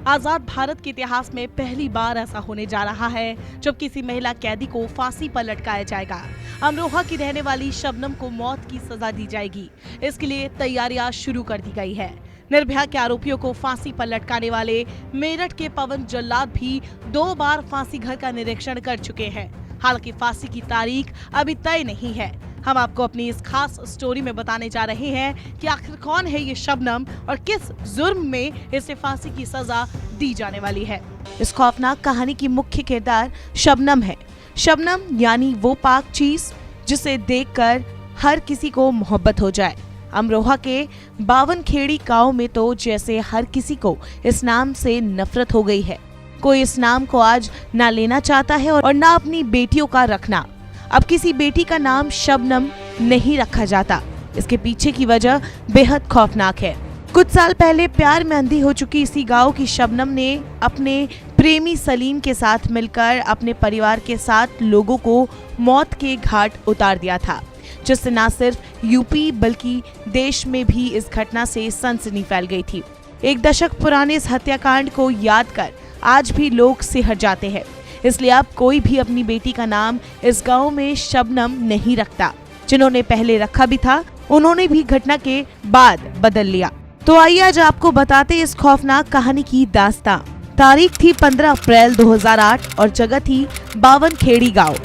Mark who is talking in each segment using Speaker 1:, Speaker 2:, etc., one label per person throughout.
Speaker 1: आजाद भारत के इतिहास में पहली बार ऐसा होने जा रहा है जब किसी महिला कैदी को फांसी पर लटकाया जाएगा। अमरोहा की रहने वाली शबनम को मौत की सजा दी जाएगी। इसके लिए तैयारियां शुरू कर दी गई है। निर्भया के आरोपियों को फांसी पर लटकाने वाले मेरठ के पवन जल्लाद भी 2 बार फांसी घर का निरीक्षण कर चुके हैं। हालांकि फांसी की तारीख अभी तय नहीं है। हम आपको अपनी इस खास स्टोरी में बताने जा रहे हैं कि आखिर कौन है ये शबनम और किस जुर्म में इसे फांसी की सजा दी जाने वाली है। इस खौफनाक कहानी की मुख्य किरदार शबनम है। शबनम यानी वो पाक चीज जिसे देखकर हर किसी को मोहब्बत हो जाए। अमरोहा के बावनखेड़ी गांव में तो जैसे हर किसी को इस नाम से नफरत हो गई है। कोई इस नाम को आज ना लेना चाहता है और ना अपनी बेटियों का रखना। अब किसी बेटी का नाम शबनम नहीं रखा जाता। इसके पीछे की वजह बेहद खौफनाक है। कुछ साल पहले प्यार में अंधी हो चुकी इसी गांव की शबनम ने अपने प्रेमी सलीम के साथ मिलकर अपने परिवार के साथ लोगों को मौत के घाट उतार दिया था, जिससे न सिर्फ यूपी बल्कि देश में भी इस घटना से सनसनी फैल गई थी। एक दशक पुराने इस हत्याकांड को याद कर आज भी लोग सिहर जाते हैं। इसलिए अब कोई भी अपनी बेटी का नाम इस गांव में शबनम नहीं रखता। जिन्होंने पहले रखा भी था उन्होंने भी घटना के बाद बदल लिया। तो आइए आज आपको बताते इस खौफनाक कहानी की दास्तां। तारीख थी 15 अप्रैल 2008 और जगह थी बावनखेड़ी गांव।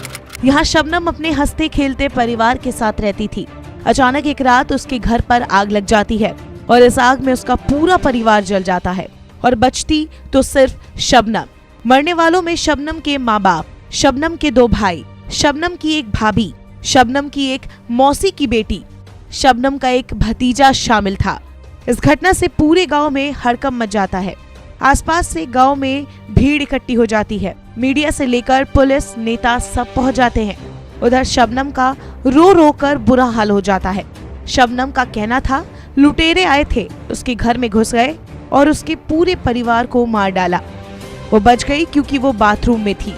Speaker 1: यहाँ शबनम अपने हंसते खेलते परिवार के साथ रहती थी। अचानक एक रात उसके घर पर आग लग जाती है और इस आग में उसका पूरा परिवार जल जाता है और बचती तो सिर्फ शबनम। मरने वालों में शबनम के माँ बाप, शबनम के 2 भाई, शबनम की एक भाभी, शबनम की एक मौसी की बेटी, शबनम का एक भतीजा शामिल था। इस घटना से पूरे गांव में हड़कंप मच जाता है। आसपास से गांव में भीड़ इकट्ठी हो जाती है। मीडिया से लेकर पुलिस, नेता सब पहुंच जाते हैं। उधर शबनम का रो रो कर बुरा हाल हो जाता है। शबनम का कहना था लुटेरे आए थे, उसके घर में घुस गए और उसके पूरे परिवार को मार डाला। वो बच गई क्योंकि वो बाथरूम में थी।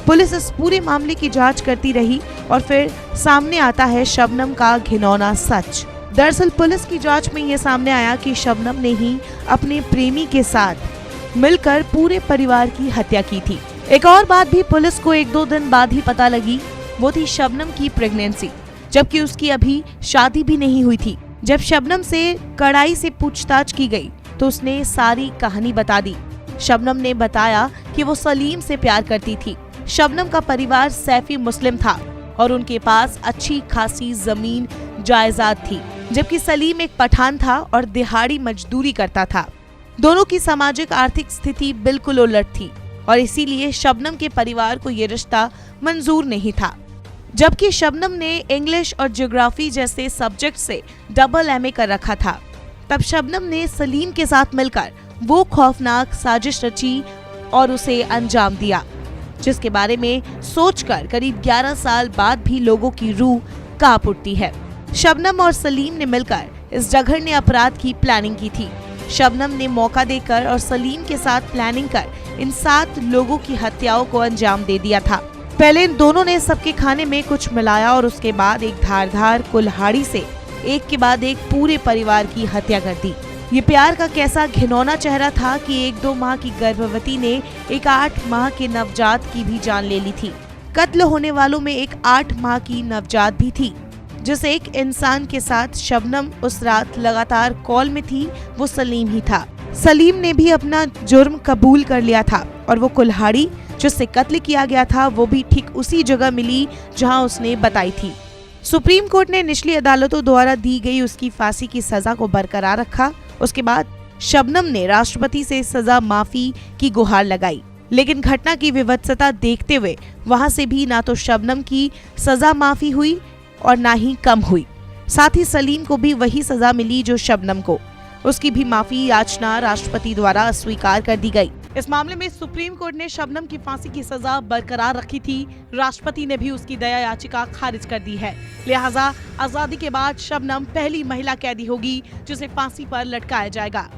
Speaker 1: पुलिस इस पूरे मामले की जांच करती रही और फिर सामने आता है शबनम का घिनौना सच। दरअसल पुलिस की जांच में ये सामने आया कि शबनम ने ही अपने प्रेमी के साथ मिलकर पूरे परिवार की हत्या की थी। एक और बात भी पुलिस को 1-2 दिन बाद ही पता लगी, वो थी शबनम की प्रेगनेंसी, जबकि उसकी अभी शादी भी नहीं हुई थी। जब शबनम से कड़ाई से पूछताछ की गई तो उसने सारी कहानी बता दी। शबनम ने बताया कि वो सलीम से प्यार करती थी। शबनम का परिवार सैफी मुस्लिम था और उनके पास अच्छी खासी जमीन जायदाद थी, जबकि सलीम एक पठान था और दिहाड़ी मजदूरी करता था। दोनों की सामाजिक आर्थिक स्थिति बिल्कुल उलट थी और इसीलिए शबनम के परिवार को ये रिश्ता मंजूर नहीं था। जबकि शबनम ने इंग्लिश और ज्योग्राफी जैसे सब्जेक्ट से डबल एमए कर रखा था। तब शबनम ने सलीम के साथ मिलकर वो खौफनाक साजिश रची और उसे अंजाम दिया, जिसके बारे में सोचकर करीब 11 साल बाद भी लोगों की रूह कांप उठती है। शबनम और सलीम ने मिलकर इस जघन्य अपराध की प्लानिंग की थी। शबनम ने मौका देकर और सलीम के साथ प्लानिंग कर इन 7 लोगों की हत्याओं को अंजाम दे दिया था। पहले इन दोनों ने सबके खाने में कुछ मिलाया और उसके बाद एक धारदार कुल्हाड़ी से एक के बाद एक पूरे परिवार की हत्या कर दी। ये प्यार का कैसा घिनौना चेहरा था कि 1-2 माह की गर्भवती ने एक 8 माह के नवजात की भी जान ले ली थी। कत्ल होने वालों में एक 8 माह की नवजात भी थी। जिस एक इंसान के साथ शबनम उस रात लगातार कॉल में थी वो सलीम ही था। सलीम ने भी अपना जुर्म कबूल कर लिया था और वो कुल्हाड़ी जिससे कत्ल किया गया था वो भी ठीक उसी जगह मिली जहां उसने बताई थी। सुप्रीम कोर्ट ने निचली अदालतों द्वारा दी गई उसकी फांसी की सजा को बरकरार रखा। उसके बाद शबनम ने राष्ट्रपति से सजा माफी की गुहार लगाई, लेकिन घटना की विवत्सता देखते हुए वहां से भी ना तो शबनम की सजा माफी हुई और ना ही कम हुई। साथ ही सलीम को भी वही सजा मिली जो शबनम को। उसकी भी माफी याचना राष्ट्रपति द्वारा अस्वीकार कर दी गई। इस मामले में सुप्रीम कोर्ट ने शबनम की फांसी की सजा बरकरार रखी थी। राष्ट्रपति ने भी उसकी दया याचिका खारिज कर दी है। लिहाजा आजादी के बाद शबनम पहली महिला कैदी होगी जिसे फांसी पर लटकाया जाएगा।